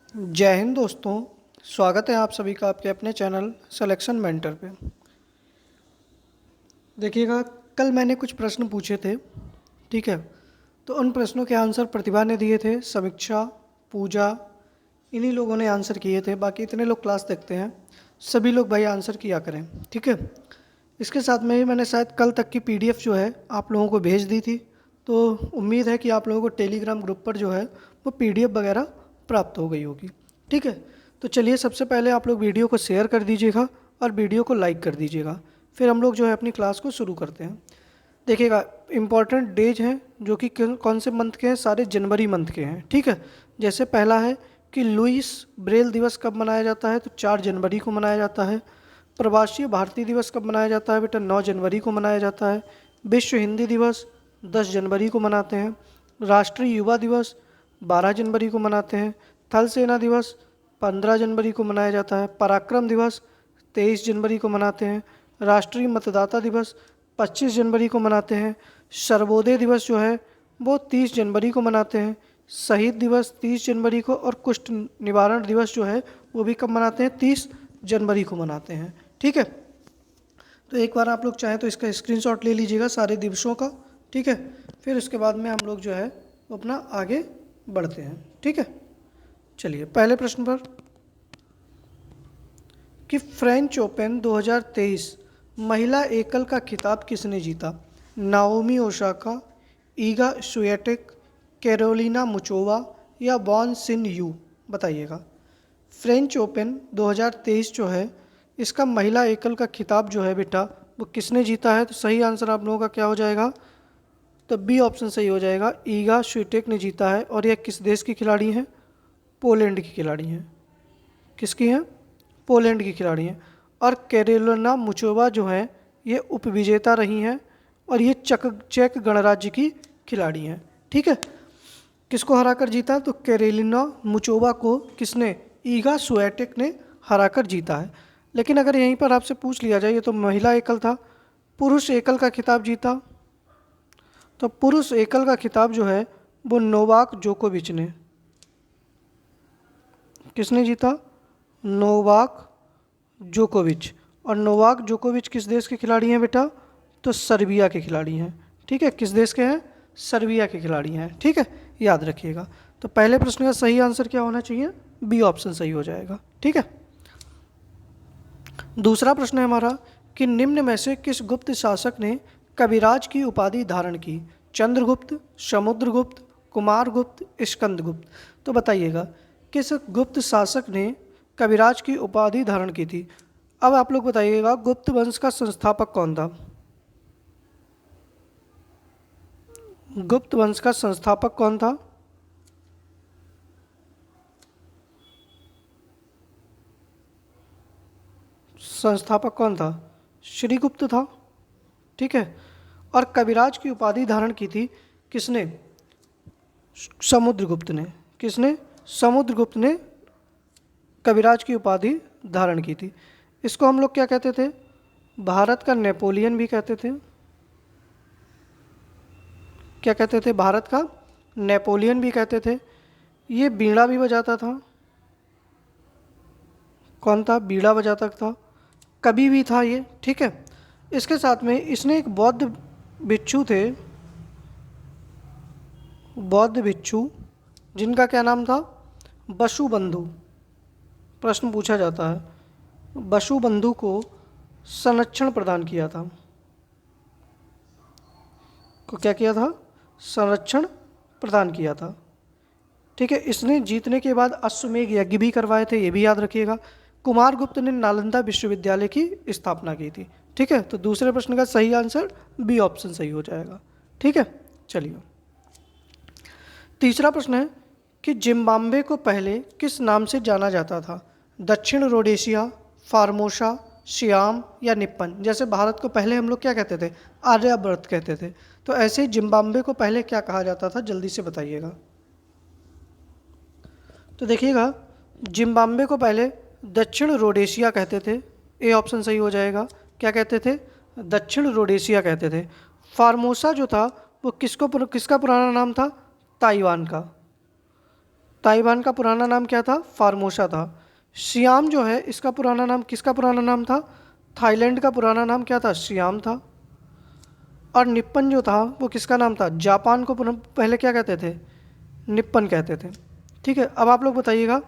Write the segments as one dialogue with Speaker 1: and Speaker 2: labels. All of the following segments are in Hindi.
Speaker 1: जय हिंद दोस्तों। स्वागत है आप सभी का आपके अपने चैनल सिलेक्शन मेंटर पे। देखिएगा, कल मैंने कुछ प्रश्न पूछे थे, ठीक है। तो उन प्रश्नों के आंसर प्रतिभा ने दिए थे, समीक्षा, पूजा, इन्हीं लोगों ने आंसर किए थे। बाकी इतने लोग क्लास देखते हैं, सभी लोग भाई आंसर किया करें, ठीक है। इसके साथ में ही मैंने शायद कल तक की पीडीएफ जो है आप लोगों को भेज दी थी। तो उम्मीद है कि आप लोगों को टेलीग्राम ग्रुप पर जो है वो पीडीएफ वगैरह प्राप्त हो गई होगी, ठीक है। तो चलिए, सबसे पहले आप लोग वीडियो को शेयर कर दीजिएगा और वीडियो को लाइक कर दीजिएगा। फिर हम लोग जो है अपनी क्लास को शुरू करते हैं। देखिएगा, इम्पॉर्टेंट डेज हैं जो कि कौन से मंथ के हैं, सारे जनवरी मंथ के हैं, ठीक है। जैसे पहला है कि लुइस ब्रेल दिवस कब मनाया जाता है, तो 4 जनवरी को मनाया जाता है। प्रवासी भारतीय दिवस कब मनाया जाता है बेटा, 9 जनवरी को मनाया जाता है। विश्व हिंदी दिवस 10 जनवरी को मनाते हैं। राष्ट्रीय युवा दिवस 12 जनवरी को मनाते हैं। थल सेना दिवस 15 जनवरी को मनाया जाता है। पराक्रम दिवस 23 जनवरी को मनाते हैं। राष्ट्रीय मतदाता दिवस 25 जनवरी को मनाते हैं। सर्वोदय दिवस जो है वो 30 जनवरी को मनाते हैं। शहीद दिवस 30 जनवरी को, और कुष्ठ निवारण दिवस जो है वो भी कब मनाते हैं, 30 जनवरी को मनाते हैं, ठीक है। तो एक बार आप लोग चाहें तो इसका स्क्रीनशॉट ले लीजिएगा सारे दिवसों का, ठीक है। फिर उसके बाद में हम लोग जो है वो अपना आगे बढ़ते हैं, ठीक है। चलिए, पहले प्रश्न पर कि फ्रेंच ओपन 2023 महिला एकल का खिताब किसने जीता? नाओमी ओसाका, ईगा स्विएटेक, कैरोलिना मुचोवा या वॉन सिन यू? बताइएगा। फ्रेंच ओपन 2023 जो है, इसका महिला एकल का खिताब जो है बेटा वो किसने जीता है? तो सही आंसर आप लोगों का क्या हो जाएगा? तो बी ऑप्शन सही हो जाएगा, ईगा स्विएटेक ने जीता है। और यह किस देश की खिलाड़ी हैं? पोलैंड की खिलाड़ी हैं। किसकी हैं? पोलैंड की खिलाड़ी हैं। और कैरोलिना मुचोवा जो हैं ये उपविजेता रही हैं, और ये चेक गणराज्य की खिलाड़ी हैं, ठीक है। किसको हराकर जीता? तो कैरोलिना मुचोवा को किसने? ईगा स्विएटेक ने हराकर जीता है। लेकिन अगर यहीं पर आपसे पूछ लिया जाए, ये तो महिला एकल था, पुरुष एकल का खिताब जीता, तो पुरुष एकल का खिताब जो है वो नोवाक जोकोविच ने। किसने जीता? नोवाक जोकोविच। और नोवाक जोकोविच किस देश के खिलाड़ी हैं बेटा? तो सर्बिया के खिलाड़ी हैं, ठीक है। किस देश के हैं? सर्बिया के खिलाड़ी हैं, ठीक है, याद रखिएगा। तो पहले प्रश्न का सही आंसर क्या होना चाहिए? बी ऑप्शन सही हो जाएगा, ठीक है। दूसरा प्रश्न है हमारा कि निम्न में से किस गुप्त शासक ने कविराज की उपाधि धारण की? चंद्रगुप्त, समुद्रगुप्त, कुमारगुप्त, स्कंदगुप्त? तो बताइएगा, किस गुप्त शासक ने कविराज की उपाधि धारण की थी? अब आप लोग बताइएगा, गुप्त वंश का संस्थापक कौन था? गुप्त वंश का संस्थापक कौन था? संस्थापक कौन था? श्रीगुप्त था, ठीक है। और कविराज की उपाधि धारण की थी किसने? समुद्रगुप्त ने। किसने? समुद्रगुप्त ने कविराज की उपाधि धारण की थी। इसको हम लोग क्या कहते थे? भारत का नेपोलियन भी कहते थे। क्या कहते थे? भारत का नेपोलियन भी कहते थे। ये बीड़ा भी बजाता था। कौन था? बीड़ा बजाता था। कवि भी था ये, ठीक है। इसके साथ में इसने एक बौद्ध भिक्षु थे, बौद्ध भिक्षु, जिनका क्या नाम था? वसुबंधु। प्रश्न पूछा जाता है, वसुबंधु को संरक्षण प्रदान किया था। को क्या किया था? संरक्षण प्रदान किया था, ठीक है। इसने जीतने के बाद अश्वमेध यज्ञ भी करवाए थे, ये भी याद रखिएगा। कुमारगुप्त ने नालंदा विश्वविद्यालय की स्थापना की थी, ठीक है। तो दूसरे प्रश्न का सही आंसर बी ऑप्शन सही हो जाएगा, ठीक है। चलिए, तीसरा प्रश्न है कि जिम्बाब्वे को पहले किस नाम से जाना जाता था? दक्षिण रोडेशिया, फार्मोसा, सियाम या निप्पन? जैसे भारत को पहले हम लोग क्या कहते थे? आर्यावर्त कहते थे। तो ऐसे ही जिम्बाब्वे को पहले क्या कहा जाता था? जल्दी से बताइएगा। तो देखिएगा, जिम्बाब्वे को पहले दक्षिण रोडेशिया कहते थे, ए ऑप्शन सही हो जाएगा। क्या कहते थे? दक्षिण रोडेशिया कहते थे। फार्मोसा जो था वो किसका पुराना नाम था? ताइवान का। ताइवान का पुराना नाम क्या था? फार्मोसा था। सियाम जो है इसका पुराना नाम, किसका पुराना नाम था? थाईलैंड का पुराना नाम क्या था? सियाम था। और निप्पन जो था वो किसका नाम था? जापान को पहले क्या कहते थे? निप्पन कहते थे। ठीक है, अब आप लोग बताइएगा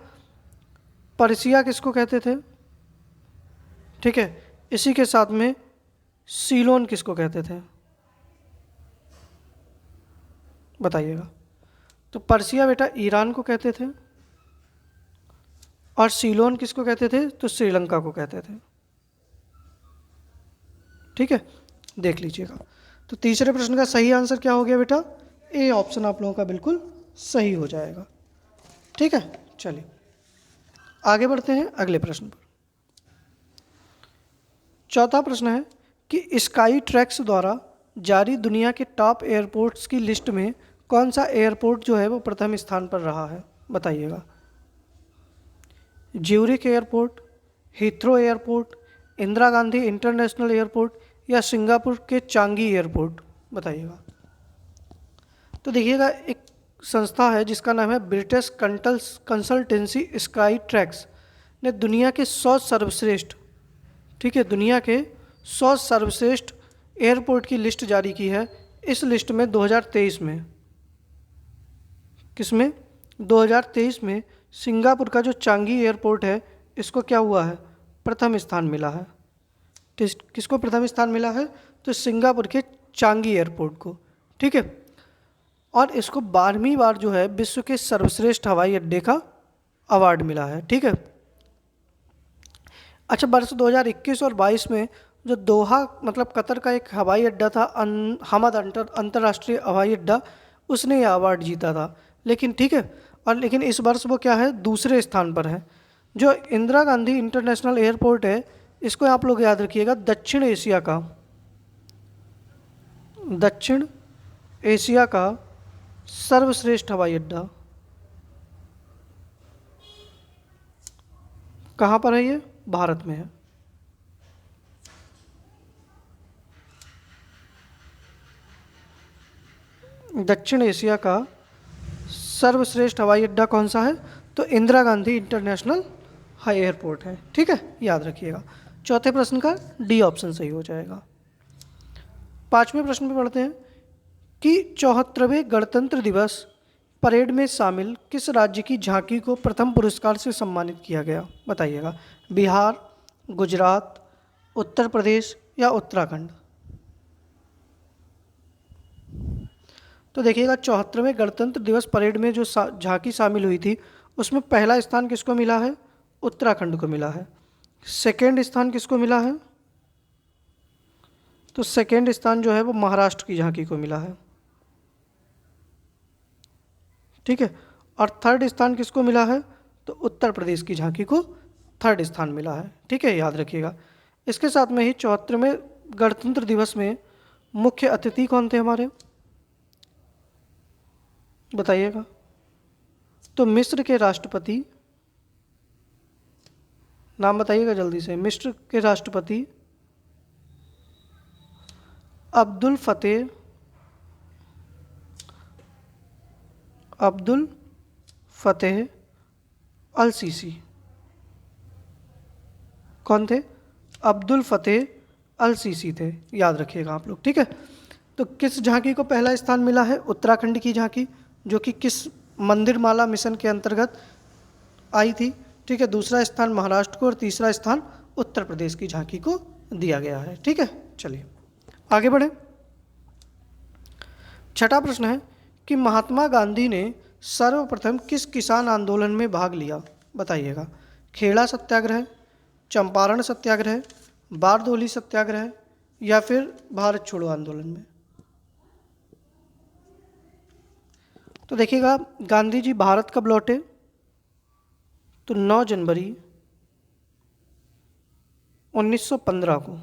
Speaker 1: पर्सिया किसको कहते थे? ठीक है, इसी के साथ में सीलोन किसको कहते थे? बताइएगा। तो पर्सिया बेटा ईरान को कहते थे, और सीलोन किसको कहते थे? तो श्रीलंका को कहते थे। ठीक है, देख लीजिएगा। तो तीसरे प्रश्न का सही आंसर क्या हो गया बेटा? ए ऑप्शन आप लोगों का बिल्कुल सही हो जाएगा। ठीक है, चलिए आगे बढ़ते हैं अगले प्रश्न पर। चौथा प्रश्न है कि स्काई ट्रैक्स द्वारा जारी दुनिया के टॉप एयरपोर्ट्स की लिस्ट में कौन सा एयरपोर्ट जो है वो प्रथम स्थान पर रहा है? बताइएगा। Zurich airport, Heathrow airport, Indira Gandhi international airport, या सिंगापुर के चांगी एयरपोर्ट? बताइएगा। तो देखिएगा, एक संस्था है जिसका नाम है ब्रिटिश कंसल्टेंसी स्काई ट्रैक्स ने दुनिया के 100 सर्वश्रेष्ठ, ठीक है, दुनिया के 100 सर्वश्रेष्ठ एयरपोर्ट की लिस्ट जारी की है। इस लिस्ट में 2023 में, किसमें? 2023 में सिंगापुर का जो चांगी एयरपोर्ट है इसको क्या हुआ है? प्रथम स्थान मिला है। किसको प्रथम स्थान मिला है? तो सिंगापुर के चांगी एयरपोर्ट को। ठीक है, और इसको 12वीं बार जो है विश्व के सर्वश्रेष्ठ हवाई अड्डे का अवार्ड मिला है। ठीक है, अच्छा, वर्ष 2021 और 22 में जो दोहा मतलब कतर का एक हवाई अड्डा था, हमद अंतर्राष्ट्रीय हवाई अड्डा, उसने यह अवार्ड जीता था। लेकिन ठीक है, और लेकिन इस वर्ष वो क्या है? दूसरे स्थान पर है। जो इंदिरा गांधी इंटरनेशनल एयरपोर्ट है इसको आप लोग याद रखिएगा दक्षिण एशिया का सर्वश्रेष्ठ हवाई अड्डा कहाँ पर है? ये भारत में है। दक्षिण एशिया का सर्वश्रेष्ठ हवाई अड्डा कौन सा है? तो Indira Gandhi international high airport है। ठीक है, याद रखिएगा। चौथे प्रश्न का डी ऑप्शन सही हो जाएगा। पांचवें प्रश्न पे पढ़ते हैं कि 74वें गणतंत्र दिवस परेड में शामिल किस राज्य की झांकी को प्रथम पुरस्कार से सम्मानित किया गया? बताइएगा। बिहार, गुजरात, उत्तर प्रदेश, या उत्तराखंड? तो देखिएगा, 74वें गणतंत्र दिवस परेड में जो झांकी शामिल हुई थी उसमें पहला स्थान किसको मिला है? उत्तराखंड को मिला है। सेकेंड स्थान किसको मिला है? तो सेकेंड स्थान जो है वो महाराष्ट्र की झांकी को मिला है। ठीक है, और थर्ड स्थान किसको मिला है? तो उत्तर प्रदेश की झांकी को थर्ड स्थान मिला है। ठीक है, याद रखिएगा। इसके साथ में ही 74वें गणतंत्र दिवस में मुख्य अतिथि कौन थे हमारे? बताइएगा। तो मिस्र के राष्ट्रपति, नाम बताइएगा जल्दी से। मिस्र के राष्ट्रपति अब्दुल फतेह अल सीसी। कौन थे? अब्दुल फतेह अल सीसी थे, याद रखिएगा आप लोग। ठीक है, तो किस झांकी को पहला स्थान मिला है? उत्तराखंड की झांकी, जो कि किस मंदिरमाला मिशन के अंतर्गत आई थी। ठीक है, दूसरा स्थान महाराष्ट्र को और तीसरा स्थान उत्तर प्रदेश की झांकी को दिया गया है। ठीक है, चलिए आगे बढ़े। छठा प्रश्न है कि महात्मा गांधी ने सर्वप्रथम किस किसान आंदोलन में भाग लिया? बताइएगा। खेड़ा सत्याग्रह, चंपारण सत्याग्रह, बारदोली सत्याग्रह, या फिर भारत छोड़ो आंदोलन में? तो देखिएगा, गांधी जी भारत कब लौटे? तो 9 जनवरी 1915 को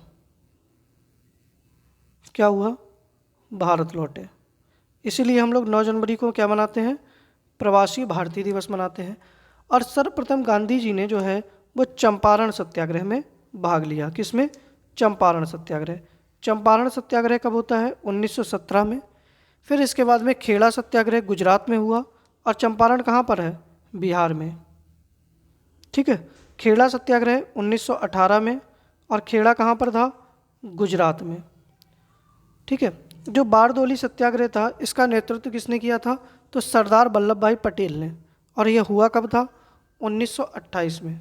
Speaker 1: क्या हुआ? भारत लौटे। इसीलिए हम लोग 9 जनवरी को क्या मनाते हैं? प्रवासी भारतीय दिवस मनाते हैं। और सर्वप्रथम गांधी जी ने जो है वो चंपारण सत्याग्रह में भाग लिया। किसमें? चंपारण सत्याग्रह। चंपारण सत्याग्रह कब होता है? 1917 में। फिर इसके बाद में खेड़ा सत्याग्रह गुजरात में हुआ, और चंपारण कहाँ पर है? बिहार में। ठीक है, खेड़ा सत्याग्रह 1918 में, और खेड़ा कहाँ पर था? गुजरात में। ठीक है, जो बारडोली सत्याग्रह था इसका नेतृत्व किसने किया था? तो सरदार वल्लभ भाई पटेल ने। और यह हुआ कब था? 1928 में।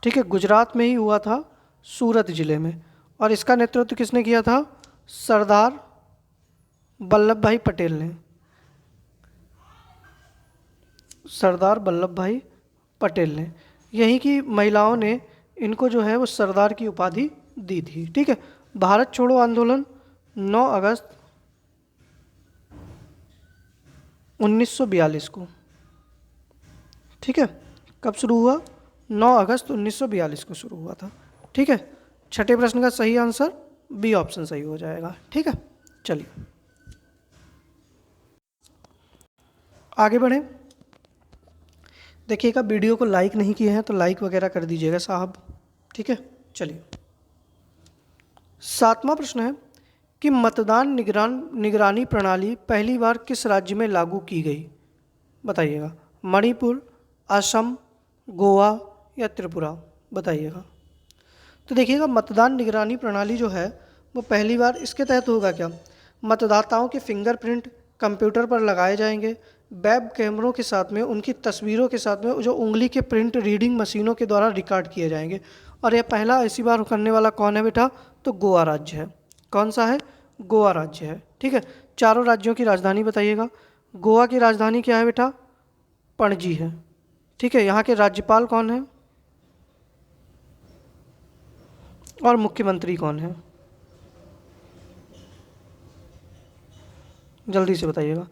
Speaker 1: ठीक है, गुजरात में ही हुआ था, सूरत जिले में। और इसका नेतृत्व किसने किया था? सरदार वल्लभ भाई पटेल ने। सरदार वल्लभ भाई पटेल ने। यहीं की महिलाओं ने इनको जो है वो सरदार की उपाधि दी थी। ठीक है, भारत छोड़ो आंदोलन 9 अगस्त 1942 को। ठीक है, कब शुरू हुआ? 9 अगस्त 1942 को शुरू हुआ था। ठीक है, छठे प्रश्न का सही आंसर बी ऑप्शन सही हो जाएगा। ठीक है, चलिए आगे बढ़ें। देखिएगा, वीडियो को लाइक नहीं किए हैं तो लाइक वगैरह कर दीजिएगा साहब। ठीक है, चलिए 7वां प्रश्न है कि मतदान निगरानी प्रणाली पहली बार किस राज्य में लागू की गई? बताइएगा। मणिपुर, असम, गोवा या त्रिपुरा? बताइएगा। तो देखिएगा, मतदान निगरानी प्रणाली जो है वो पहली बार इसके तहत होगा क्या? मतदाताओं के फिंगरप्रिंट कंप्यूटर पर लगाए जाएंगे, वेब कैमरों के साथ में, उनकी तस्वीरों के साथ में जो उंगली के प्रिंट रीडिंग मशीनों के द्वारा रिकॉर्ड किए जाएंगे। और यह पहला ऐसी बार करने वाला कौन है बेटा? तो गोवा राज्य है। कौन सा है? गोवा राज्य है। ठीक है, चारों राज्यों की राजधानी बताइएगा। गोवा की राजधानी क्या है बेटा? पणजी है। ठीक है, यहाँ के राज्यपाल कौन है और मुख्यमंत्री कौन है? जल्दी से बताइएगा।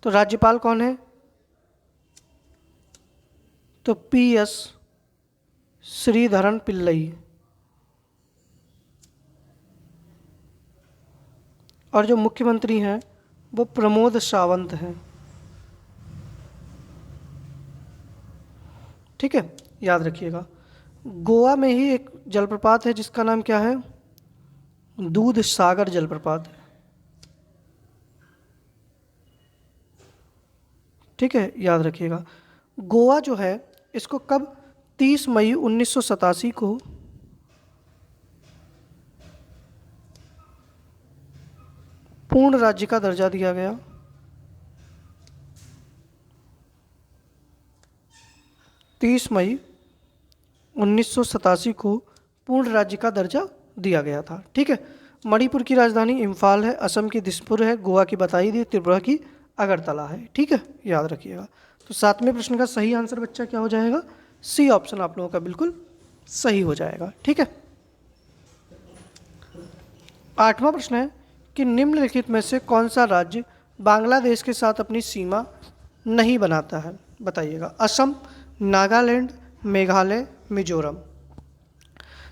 Speaker 1: तो राज्यपाल कौन है? तो PS श्रीधरन पिल्लई। और जो मुख्यमंत्री हैं वो प्रमोद सावंत हैं। ठीक है, याद रखिएगा। गोवा में ही एक जलप्रपात है जिसका नाम क्या है? दूध सागर जलप्रपात है। ठीक है, याद रखिएगा। गोवा जो है इसको कब? 30 मई 1987 को पूर्ण राज्य का दर्जा दिया गया। 30 मई 1987 को पूर्ण राज्य का दर्जा दिया गया था। ठीक है, मणिपुर की राजधानी इम्फाल है, असम की दिसपुर है, गोवा की बताई दी, त्रिपुरा की अगरतला है। ठीक है, याद रखिएगा। तो 7वें प्रश्न का सही आंसर बच्चा क्या हो जाएगा? सी ऑप्शन आप लोगों का बिल्कुल सही हो जाएगा। ठीक है, 8वां प्रश्न है कि निम्नलिखित में से कौन सा राज्य बांग्लादेश के साथ अपनी सीमा नहीं बनाता है? बताइएगा। असम, नागालैंड, मेघालय, मिजोरम?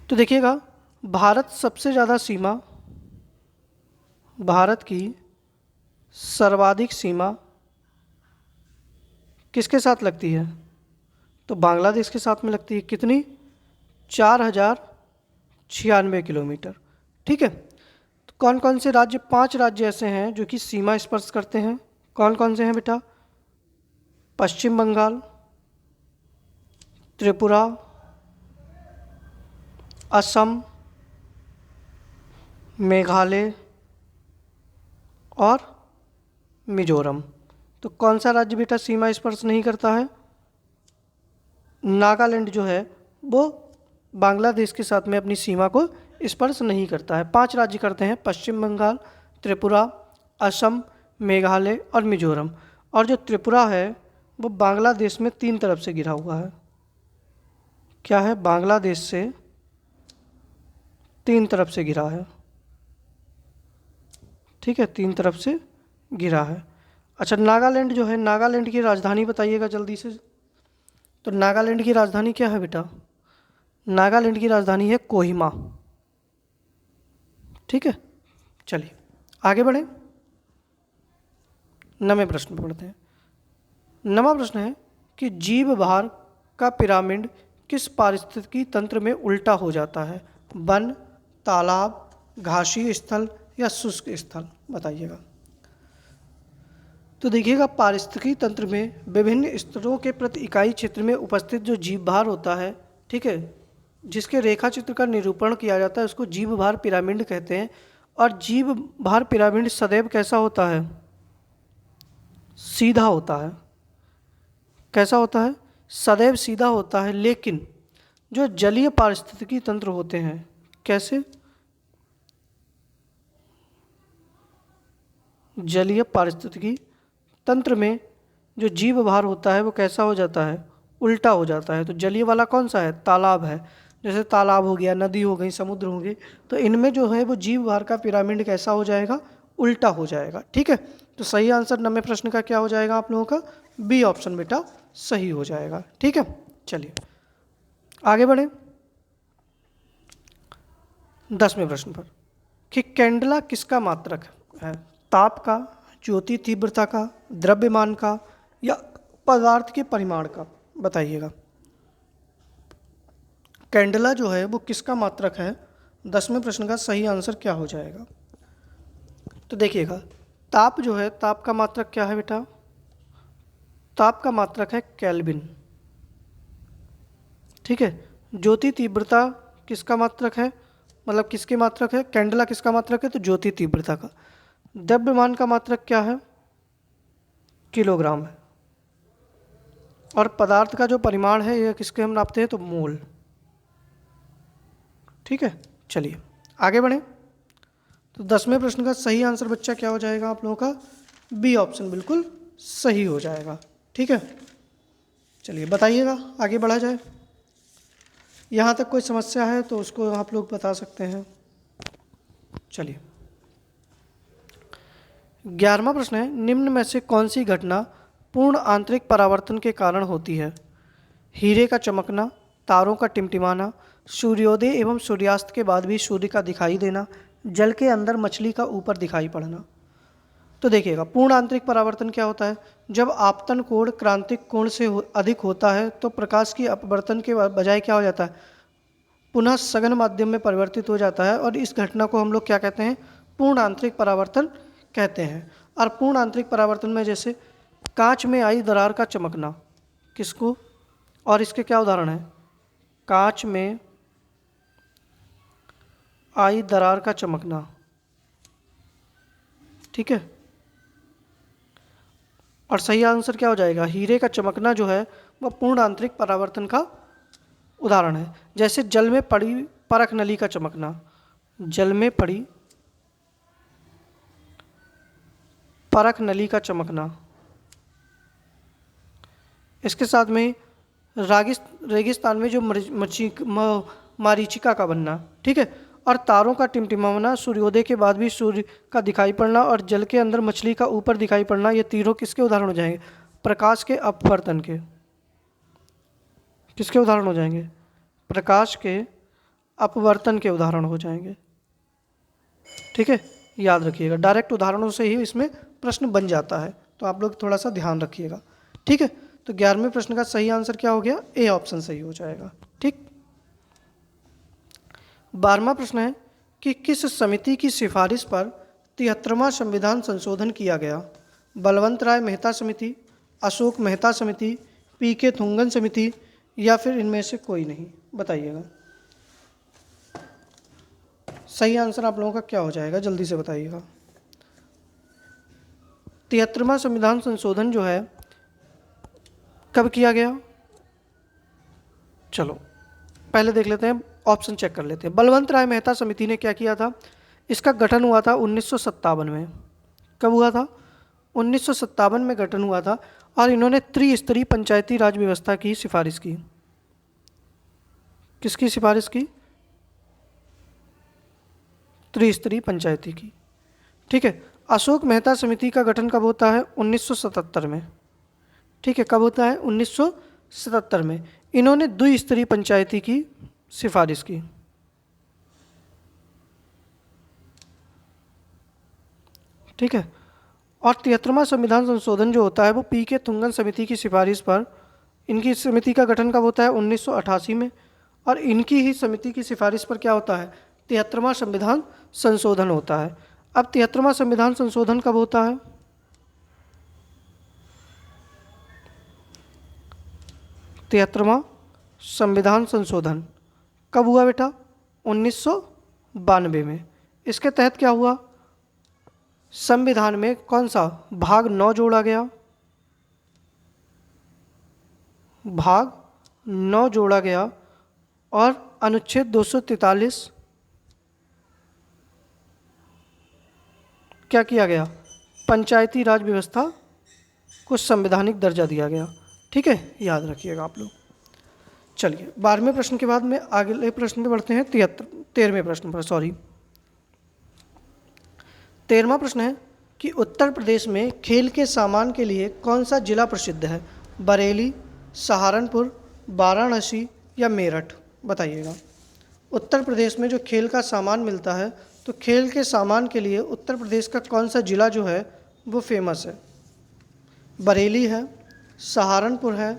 Speaker 1: तो देखिएगा, भारत सबसे ज़्यादा सीमा, भारत की सर्वाधिक सीमा किसके साथ लगती है? तो बांग्लादेश के साथ में लगती है। कितनी? 4096 किलोमीटर। ठीक है, तो कौन कौन से राज्य? 5 राज्य ऐसे हैं जो कि सीमा स्पर्श करते हैं। कौन कौन से हैं बेटा? पश्चिम बंगाल, त्रिपुरा, असम, मेघालय और मिजोरम। तो कौन सा राज्य बेटा सीमा स्पर्श नहीं करता है? नागालैंड जो है वो बांग्लादेश के साथ में अपनी सीमा को स्पर्श नहीं करता है। 5 राज्य करते हैं, पश्चिम बंगाल, त्रिपुरा, असम, मेघालय और मिजोरम। और जो त्रिपुरा है वो बांग्लादेश में 3 तरफ से घिरा हुआ है। क्या है? बांग्लादेश से 3 तरफ से घिरा है। ठीक है, 3 तरफ से घिरा है। अच्छा, नागालैंड जो है, नागालैंड की राजधानी बताइएगा जल्दी से। तो नागालैंड की राजधानी क्या है बेटा? नागालैंड की राजधानी है कोहिमा। ठीक है, चलिए आगे बढ़ें। 9वें प्रश्न पढ़ते हैं। 9वां प्रश्न है कि जीव भार का पिरामिड किस पारिस्थितिकी तंत्र में उल्टा हो जाता है? वन, तालाब, घासीय स्थल या शुष्क स्थल? बताइएगा। तो तो देखिएगा, पारिस्थितिकी तंत्र में विभिन्न स्तरों के प्रति इकाई क्षेत्र में उपस्थित जो जीवभार होता है, ठीक है, जिसके रेखा चित्र का निरूपण किया जाता है उसको जीवभार पिरामिड कहते हैं। और जीवभार पिरामिड सदैव कैसा होता है? सीधा होता है। कैसा होता है? सदैव सीधा होता है। लेकिन जो जलीय पारिस्थितिकी तंत्र होते हैं, कैसे? जलीय पारिस्थितिकी तंत्र में जो जीवभार होता है वो कैसा हो जाता है? उल्टा हो जाता है। तो जलीय वाला कौन सा है? तालाब है। जैसे तालाब हो गया, नदी हो गई, समुद्र हो गए, तो इनमें जो है वो जीवभार का पिरामिड कैसा हो जाएगा? उल्टा हो जाएगा। ठीक है, तो सही आंसर 9वें प्रश्न का क्या हो जाएगा आप लोगों का? बी ऑप्शन बेटा सही हो जाएगा। ठीक है, चलिए आगे बढ़े 10वें प्रश्न पर कि कैंडला किसका मात्रक है? ताप का, ज्योति तीव्रता का, द्रव्यमान का, या पदार्थ के परिमाण का? बताइएगा। कैंडला जो है वो किसका मात्रक है? 10वें प्रश्न का सही आंसर क्या हो जाएगा? तो देखिएगा, ताप जो है, ताप का मात्रक क्या है बेटा? ताप का मात्रक है केल्विन। ठीक है, ज्योति तीव्रता किसका मात्रक है? मतलब किसके मात्रक है? कैंडला किसका मात्रक है? तो ज्योति तीव्रता का। द्रव्यमान का मात्रक क्या है? किलोग्राम है। और पदार्थ का जो परिमाण है यह किसके हम नापते हैं? तो मोल। ठीक है, चलिए आगे बढ़ें। तो 10वें प्रश्न का सही आंसर बच्चा क्या हो जाएगा आप लोगों का? बी ऑप्शन बिल्कुल सही हो जाएगा। ठीक है, चलिए बताइएगा, आगे बढ़ा जाए। यहाँ तक कोई समस्या है तो उसको आप लोग बता सकते हैं। चलिए 11वां प्रश्न है, निम्न में से कौन सी घटना पूर्ण आंतरिक परावर्तन के कारण होती है? हीरे का चमकना, तारों का टिमटिमाना, सूर्योदय एवं सूर्यास्त के बाद भी सूर्य का दिखाई देना, जल के अंदर मछली का ऊपर दिखाई पड़ना। तो देखिएगा, पूर्ण आंतरिक परावर्तन क्या होता है? जब आपतन कोण क्रांतिक कोण से अधिक होता है तो प्रकाश की अपवर्तन के बजाय क्या हो जाता है? पुनः सघन माध्यम में परिवर्तित हो जाता है, और इस घटना को हम लोग क्या कहते हैं? पूर्ण आंतरिक परावर्तन कहते हैं। और पूर्ण आंतरिक परावर्तन में जैसे कांच में आई दरार का चमकना, किसको? और इसके क्या उदाहरण है? कांच में आई दरार का चमकना। ठीक है, और सही आंसर क्या हो जाएगा? हीरे का चमकना जो है वह पूर्ण आंतरिक परावर्तन का उदाहरण है। जैसे जल में पड़ी परख नली का चमकना, जल में पड़ी परख नली का चमकना। इसके साथ में रेगिस्तान में जो मारीचिका का बनना। ठीक है, और तारों का टिमटिमाना, सूर्योदय के बाद भी सूर्य का दिखाई पड़ना, और जल के अंदर मछली का ऊपर दिखाई पड़ना, ये तीनों किसके उदाहरण हो जाएंगे? प्रकाश के अपवर्तन के। किसके उदाहरण हो जाएंगे? प्रकाश के अपवर्तन के उदाहरण हो जाएंगे। ठीक है, याद रखिएगा, डायरेक्ट उदाहरणों से ही इसमें प्रश्न बन जाता है, तो आप लोग थोड़ा सा ध्यान रखिएगा। ठीक है, तो 11वें प्रश्न का सही आंसर क्या हो गया? ए ऑप्शन सही हो जाएगा। ठीक, 12वां प्रश्न है कि किस समिति की सिफारिश पर 73वां संविधान संशोधन किया गया? बलवंत राय मेहता समिति, अशोक मेहता समिति, पी.के. थुंगन समिति, या फिर इनमें से कोई नहीं? बताइएगा, सही आंसर आप लोगों का क्या हो जाएगा? जल्दी से बताइएगा। 73वां संविधान संशोधन जो है कब किया गया? चलो पहले देख लेते हैं, ऑप्शन चेक कर लेते हैं। बलवंत राय मेहता समिति ने क्या किया था? इसका गठन हुआ था 1957 में। कब हुआ था? 1957 में गठन हुआ था, और इन्होंने त्रिस्तरीय पंचायती राज व्यवस्था की सिफारिश की। किसकी सिफारिश की? त्रिस्तरीय पंचायती की। ठीक है, अशोक मेहता समिति का गठन कब होता है? 1977 में। ठीक है, कब होता है? 1977 में। इन्होंने द्विस्तरीय पंचायती की सिफारिश की। ठीक है, और 73वां संविधान संशोधन जो होता है वो पी.के. थुंगन समिति की सिफारिश पर, इनकी समिति का गठन कब होता है? 1988 में, और इनकी ही समिति की सिफारिश पर क्या होता है? 73वां संविधान संशोधन होता है। अब 73वां संविधान संशोधन कब होता है? 73वां संविधान संशोधन कब हुआ बेटा? 1992 में। इसके तहत क्या हुआ? संविधान में कौन सा भाग 9 जोड़ा गया? भाग 9 जोड़ा गया और अनुच्छेद 243 क्या किया गया? पंचायती राज व्यवस्था को संवैधानिक दर्जा दिया गया। ठीक है, याद रखिएगा आप लोग। चलिए 12वें प्रश्न के बाद में अगले प्रश्न पे बढ़ते हैं 13वें प्रश्न पर। 13वां प्रश्न है कि उत्तर प्रदेश में खेल के सामान के लिए कौन सा जिला प्रसिद्ध है? बरेली, सहारनपुर, वाराणसी या मेरठ? बताइएगा। उत्तर प्रदेश में जो खेल का सामान मिलता है, तो खेल के सामान के लिए उत्तर प्रदेश का कौन सा जिला जो है वो फेमस है? बरेली है, सहारनपुर है,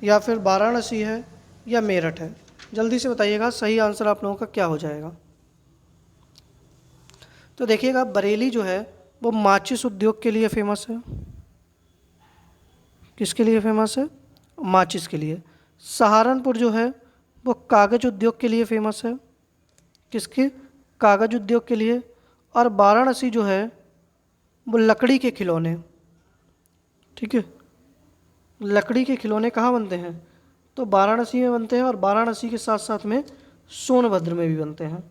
Speaker 1: या फिर वाराणसी है, या मेरठ है? जल्दी से बताइएगा, सही आंसर आप लोगों का क्या हो जाएगा? तो देखिएगा, बरेली जो है वो माचिस उद्योग के लिए फेमस है। किसके लिए फेमस है? माचिस के लिए। सहारनपुर जो है वो कागज उद्योग के लिए फेमस है। किसके? कागज उद्योग के लिए। और वाराणसी जो है वो लकड़ी के खिलौने। ठीक है, लकड़ी के खिलौने कहाँ बनते हैं? तो वाराणसी में बनते हैं, और वाराणसी के साथ साथ में सोनभद्र में भी बनते हैं।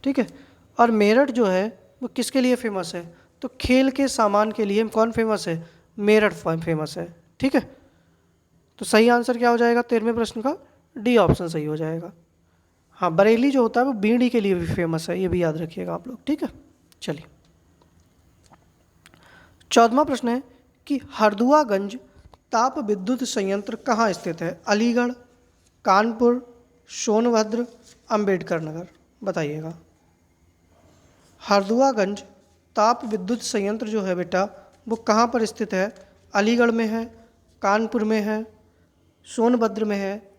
Speaker 1: ठीक है, और मेरठ जो है वो किसके लिए फेमस है? तो खेल के सामान के लिए कौन फेमस है? मेरठ फेमस है। ठीक है, तो सही आंसर क्या हो जाएगा 13वें प्रश्न का? डी ऑप्शन सही हो जाएगा। हाँ, बरेली जो होता है वो बीड़ी के लिए भी फेमस है, ये भी याद रखिएगा आप लोग। ठीक है, चलिए 14वां प्रश्न है कि हरदुआगंज ताप विद्युत संयंत्र कहाँ स्थित है? अलीगढ़, कानपुर, सोनभद्र, अंबेडकर नगर? बताइएगा। हरदुआगंज ताप विद्युत संयंत्र जो है बेटा वो कहाँ पर स्थित है? अलीगढ़ में है, कानपुर में है, सोनभद्र में है,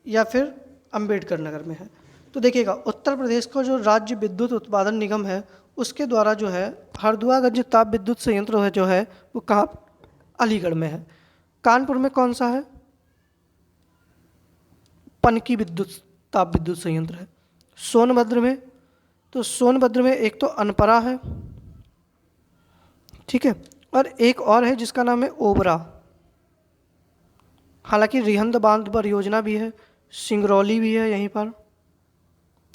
Speaker 1: या फिर अंबेडकर नगर में है? तो देखिएगा, उत्तर प्रदेश का जो राज्य विद्युत उत्पादन निगम है उसके द्वारा जो है हरदुआगंज ताप विद्युत संयंत्र है जो है वो कहाँ? अलीगढ़ में है। कानपुर में कौन सा है? पनकी विद्युत ताप विद्युत संयंत्र है। सोनभद्र में, तो सोनभद्र में एक तो अनपरा है, ठीक है, और एक और है जिसका नाम है ओबरा। हालांकि रिहंद बांध परियोजना भी है, सिंगरौली भी है यहीं पर,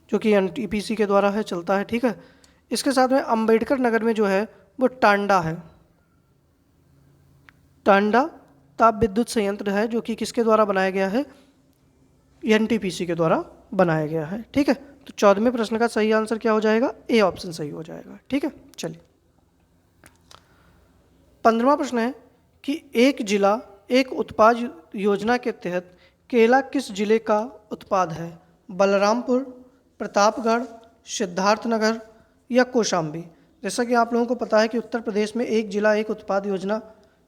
Speaker 1: जो कि एनटीपीसी के द्वारा है, चलता है। ठीक है, इसके साथ में अंबेडकर नगर में जो है वो टांडा है। टांडा ताप विद्युत संयंत्र है जो कि किसके द्वारा बनाया गया है? एनटीपीसी के द्वारा बनाया गया है। ठीक है, तो 14वें प्रश्न का सही आंसर क्या हो जाएगा? ए ऑप्शन सही हो जाएगा। ठीक है, चलिए 15वां प्रश्न है कि एक जिला एक उत्पाद योजना के तहत केला किस जिले का उत्पाद है? बलरामपुर, प्रतापगढ़, सिद्धार्थनगर या कौशाम्बी? जैसा कि आप लोगों को पता है कि उत्तर प्रदेश में एक जिला एक उत्पाद योजना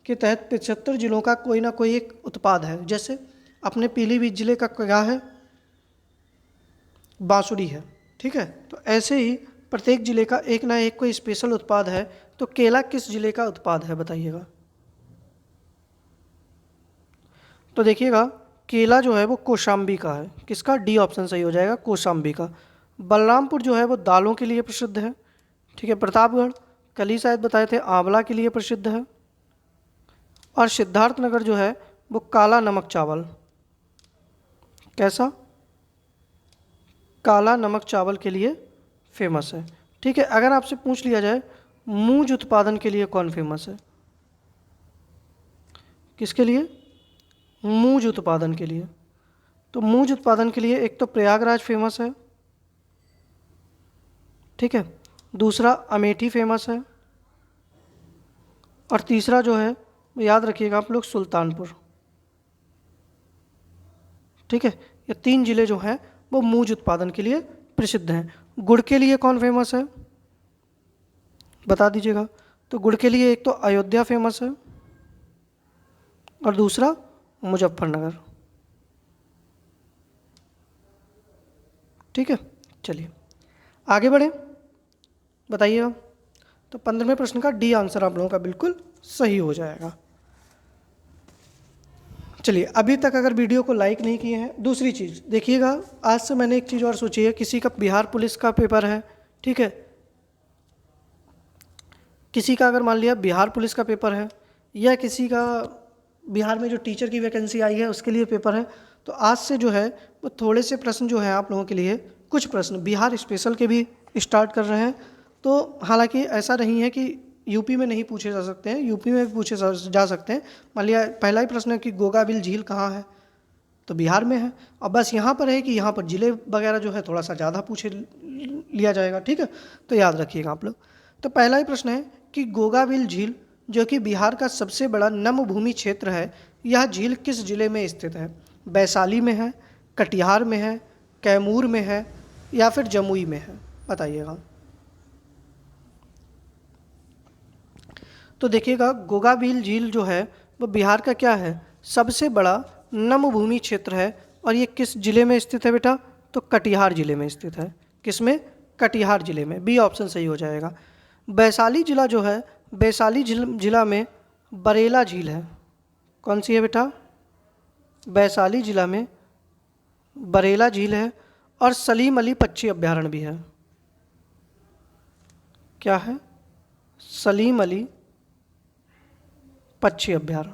Speaker 1: के तहत 75 जिलों का कोई ना कोई एक उत्पाद है। जैसे अपने पीलीभीत जिले का क्या है? बांसुरी है। ठीक है, तो ऐसे ही प्रत्येक जिले का एक ना एक कोई स्पेशल उत्पाद है। तो केला किस जिले का उत्पाद है? बताइएगा। तो देखिएगा, केला जो है वो कौशाम्बी का है। किसका? डी ऑप्शन सही हो जाएगा, कौशाम्बी का। बलरामपुर जो है वो दालों के लिए प्रसिद्ध है। ठीक है, प्रतापगढ़ कल ही शायद बताए थे आंवला के लिए प्रसिद्ध है, और सिद्धार्थनगर जो है वो काला नमक चावल। कैसा? काला नमक चावल के लिए फेमस है। ठीक है, अगर आपसे पूछ लिया जाए मूंज उत्पादन के लिए कौन फेमस है? किसके लिए? मूंज उत्पादन के लिए। तो मूंज उत्पादन के लिए एक तो प्रयागराज फेमस है, ठीक है, दूसरा अमेठी फेमस है, और तीसरा जो है याद रखिएगा आप लोग सुल्तानपुर। ठीक है, ये 3 जिले जो हैं वो मूंज उत्पादन के लिए प्रसिद्ध हैं। गुड़ के लिए कौन फेमस है? बता दीजिएगा। तो गुड़ के लिए एक तो अयोध्या फेमस है, और दूसरा मुजफ्फरनगर। ठीक है, चलिए आगे बढ़े, बताइएगा। तो 15वें प्रश्न का डी आंसर आप लोगों का बिल्कुल सही हो जाएगा। चलिए, अभी तक अगर वीडियो को लाइक नहीं किए हैं, दूसरी चीज़ देखिएगा, आज से मैंने एक चीज़ और सोची है। किसी का बिहार पुलिस का पेपर है, ठीक है, किसी का अगर मान लिया बिहार पुलिस का पेपर है, या किसी का बिहार में जो टीचर की वैकेंसी आई है उसके लिए पेपर है, तो आज से जो है वो थोड़े से प्रश्न जो है आप लोगों के लिए, कुछ प्रश्न बिहार स्पेशल के भी स्टार्ट कर रहे हैं। तो हालांकि ऐसा नहीं है कि यूपी में नहीं पूछे जा सकते हैं, यूपी में भी पूछे जा सकते हैं। मान लिया पहला ही प्रश्न है कि गोगाबिल झील कहाँ है, तो बिहार में है। अब बस यहाँ पर है कि यहाँ पर ज़िले वगैरह जो है थोड़ा सा ज़्यादा पूछे लिया जाएगा, ठीक है, तो याद रखिएगा आप लोग। तो पहला ही प्रश्न है कि गोगाबिल झील जो कि बिहार का सबसे बड़ा नम भूमि क्षेत्र है, यह झील किस जिले में स्थित है? वैशाली में है, कटिहार में है, कैमूर में है, या फिर जमुई में है? बताइएगा। तो देखिएगा, गोगाबिल झील जो है वो बिहार का क्या है, सबसे बड़ा नम भूमि क्षेत्र है। और ये किस जिले में स्थित है बेटा? तो कटिहार जिले में स्थित है। किसमें? कटिहार जिले में। बी ऑप्शन सही हो जाएगा। वैशाली जिला जो है, वैशाली जिला में बरेला झील है। कौन सी है बेटा? वैशाली जिला में बरेला झील है। और सलीम अली पक्षी अभ्यारण्य भी है। क्या है? सलीम अली पक्षी अभ्यारण्य।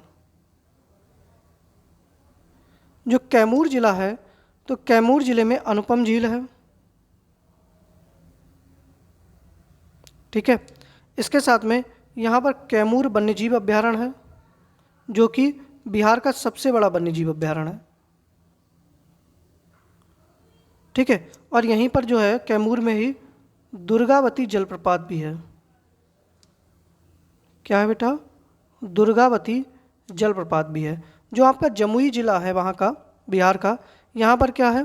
Speaker 1: जो कैमूर जिला है, तो कैमूर जिले में अनुपम झील है, ठीक है। इसके साथ में यहाँ पर कैमूर वन्यजीव अभ्यारण्य है, जो कि बिहार का सबसे बड़ा वन्यजीव अभ्यारण्य है, ठीक है। और यहीं पर जो है कैमूर में ही दुर्गावती जलप्रपात भी है। क्या है बेटा? दुर्गावती जलप्रपात भी है। जो आपका जमुई जिला है वहाँ का, बिहार का, यहाँ पर क्या है?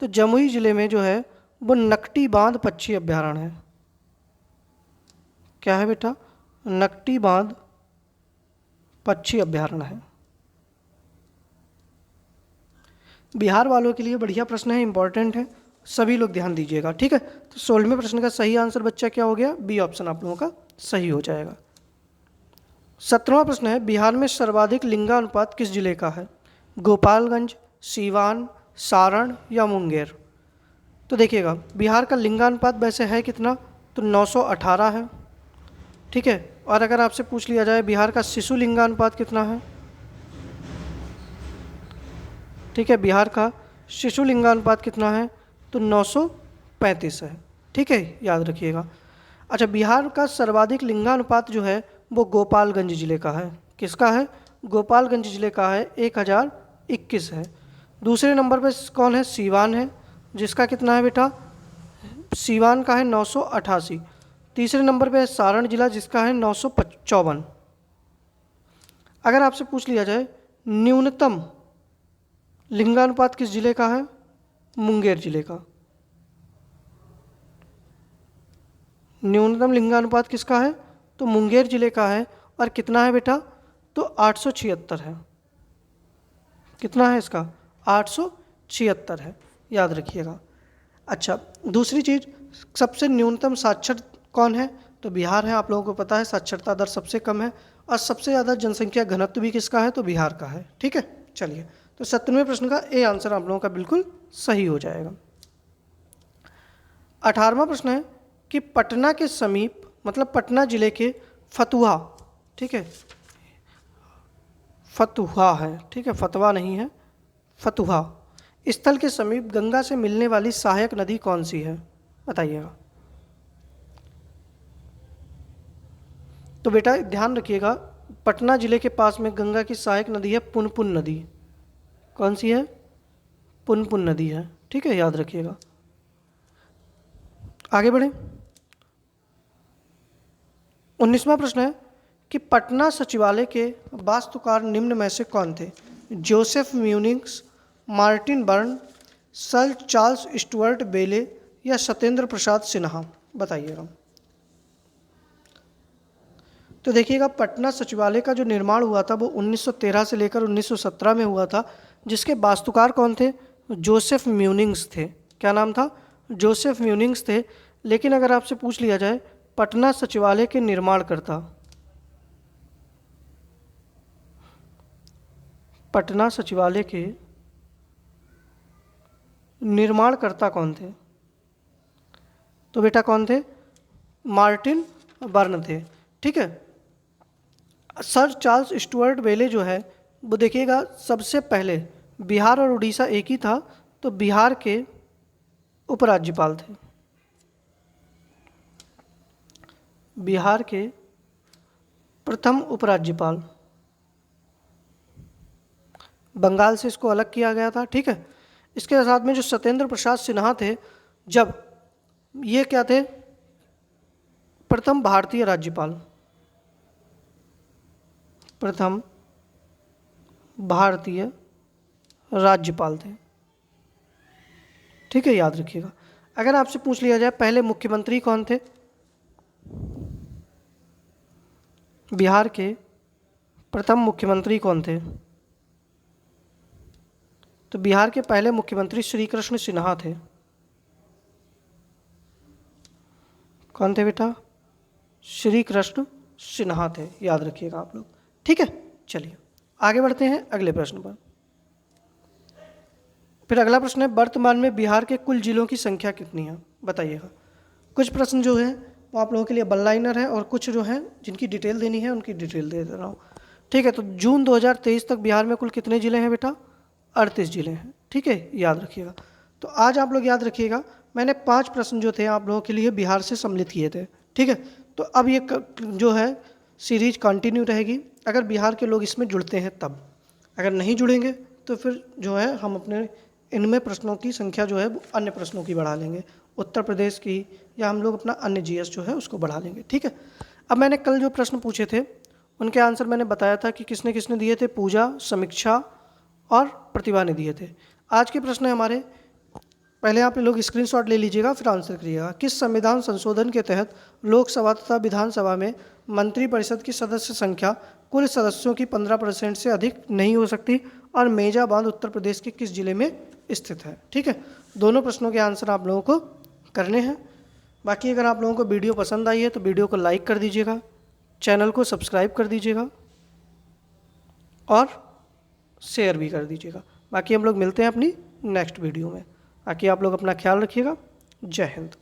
Speaker 1: तो जमुई जिले में जो है वो नकटी बांध पक्षी अभ्यारण्य है। क्या है बेटा? नकटी बांध पक्षी अभ्यारण्य है। बिहार वालों के लिए बढ़िया प्रश्न है, इंपॉर्टेंट है, सभी लोग ध्यान दीजिएगा, ठीक है। तो 16वें प्रश्न का सही आंसर बच्चा क्या हो गया? बी ऑप्शन आप लोगों का सही हो जाएगा। 17वां प्रश्न है, बिहार में सर्वाधिक लिंगानुपात किस जिले का है? गोपालगंज, सीवान, सारण या मुंगेर? तो देखिएगा, बिहार का लिंगानुपात वैसे है कितना? तो 918 है, ठीक है। और अगर आपसे पूछ लिया जाए बिहार का शिशु लिंगानुपात कितना है, ठीक है, बिहार का शिशु लिंगानुपात कितना है? तो 935 है, ठीक है, याद रखिएगा। अच्छा, बिहार का सर्वाधिक लिंगानुपात जो है वो गोपालगंज जिले का है। किसका है? गोपालगंज जिले का है, 1021 है। दूसरे नंबर पर कौन है? सीवान है, जिसका कितना है बेटा? सीवान का है 988। तीसरे नंबर पे है सारण जिला, जिसका है 954। अगर आपसे पूछ लिया जाए न्यूनतम लिंगानुपात किस जिले का है? मुंगेर जिले का। न्यूनतम लिंगानुपात किसका है? तो मुंगेर जिले का है। और कितना है बेटा? तो 876 है। कितना है इसका? 876 है, याद रखिएगा। अच्छा, दूसरी चीज़, सबसे न्यूनतम साक्षर कौन है? तो बिहार है, आप लोगों को पता है साक्षरता दर सबसे कम है। और सबसे ज़्यादा जनसंख्या घनत्व भी किसका है? तो बिहार का है, ठीक है। चलिए, तो 17वें प्रश्न का ए आंसर आप लोगों का बिल्कुल सही हो जाएगा। 18वां प्रश्न है कि पटना के समीप, मतलब पटना जिले के फतुहा, ठीक है, फतुहा है, ठीक है, फतवा नहीं है, फतुहा स्थल के समीप गंगा से मिलने वाली सहायक नदी कौन सी है? बताइएगा। तो बेटा ध्यान रखिएगा, पटना जिले के पास में गंगा की सहायक नदी है पुनपुन नदी। कौन सी है? पुनपुन नदी है, ठीक है, याद रखिएगा। आगे बढ़ें। 19वां प्रश्न है कि पटना सचिवालय के वास्तुकार निम्न में से कौन थे? Joseph Munnings, Martin Burn, sir Charles Stuart Bayley या सत्येंद्र प्रसाद सिन्हा? बताइएगा। तो देखिएगा, पटना सचिवालय का जो निर्माण हुआ था वो 1913 से लेकर 1917 में हुआ था, जिसके वास्तुकार कौन थे? जोसेफ म्यूनिंग्स थे। क्या नाम था? जोसेफ म्यूनिंग्स थे। लेकिन अगर आपसे पूछ लिया जाए पटना सचिवालय के निर्माणकर्ता, पटना सचिवालय के निर्माणकर्ता कौन थे? तो बेटा कौन थे? मार्टिन बर्न थे। ठीक है। सर चार्ल्स स्टुअर्ट बेले जो है वो देखिएगा सबसे पहले बिहार और उड़ीसा एक ही था, तो बिहार के उपराज्यपाल थे। बिहार के प्रथम उपराज्यपाल। बंगाल से इसको अलग किया गया था। ठीक है। इसके साथ में जो सत्येंद्र प्रसाद सिन्हा थे, जब ये क्या थे? प्रथम भारतीय राज्यपाल। प्रथम भारतीय राज्यपाल थे। ठीक है, याद रखिएगा। अगर आपसे पूछ लिया जाए पहले मुख्यमंत्री कौन थे? बिहार के प्रथम मुख्यमंत्री कौन थे? तो बिहार के पहले मुख्यमंत्री श्री कृष्ण सिन्हा थे। कौन थे बेटा? श्री कृष्ण सिन्हा थे, याद रखिएगा आप लोग। ठीक है, चलिए आगे बढ़ते हैं अगले प्रश्न पर। फिर अगला प्रश्न है, वर्तमान में बिहार के कुल जिलों की संख्या कितनी है? बताइएगा। कुछ प्रश्न जो है वो आप लोगों के लिए वन लाइनर है और कुछ जो है जिनकी डिटेल देनी है उनकी डिटेल दे रहा हूँ। ठीक है, तो जून 2023 तक बिहार में कुल कितने ज़िले हैं बेटा? 38 ज़िले हैं। ठीक है, याद रखिएगा। तो आज आप लोग याद रखिएगा, मैंने 5 प्रश्न जो थे आप लोगों के लिए बिहार से सम्मिलित किए थे। ठीक है, तो अब ये जो है सीरीज कंटिन्यू रहेगी अगर बिहार के लोग इसमें जुड़ते हैं तब। अगर नहीं जुड़ेंगे तो फिर जो है हम अपने इनमें प्रश्नों की संख्या जो है वो अन्य प्रश्नों की बढ़ा लेंगे, उत्तर प्रदेश की, या हम लोग अपना अन्य जीएस जो है उसको बढ़ा लेंगे। ठीक है। अब मैंने कल जो प्रश्न पूछे थे उनके आंसर मैंने बताया था कि किसने किसने दिए थे। पूजा, समीक्षा और प्रतिभा ने दिए थे। आज के प्रश्न है हमारे, पहले आप लोग स्क्रीनशॉट ले लीजिएगा फिर आंसर करिएगा। किस संविधान संशोधन के तहत लोकसभा तथा विधानसभा में मंत्रिपरिषद की सदस्य संख्या कुल सदस्यों की 15% से अधिक नहीं हो सकती और मेजा बांध उत्तर प्रदेश के किस जिले में स्थित है? ठीक है, दोनों प्रश्नों के आंसर आप लोगों को करने हैं। बाकी अगर आप लोगों को वीडियो पसंद आई है तो वीडियो को लाइक कर दीजिएगा, चैनल को सब्सक्राइब कर दीजिएगा और शेयर भी कर दीजिएगा। बाकी हम लोग मिलते हैं अपनी नेक्स्ट वीडियो में। बाकी आप लोग अपना ख्याल रखिएगा। जय हिंद।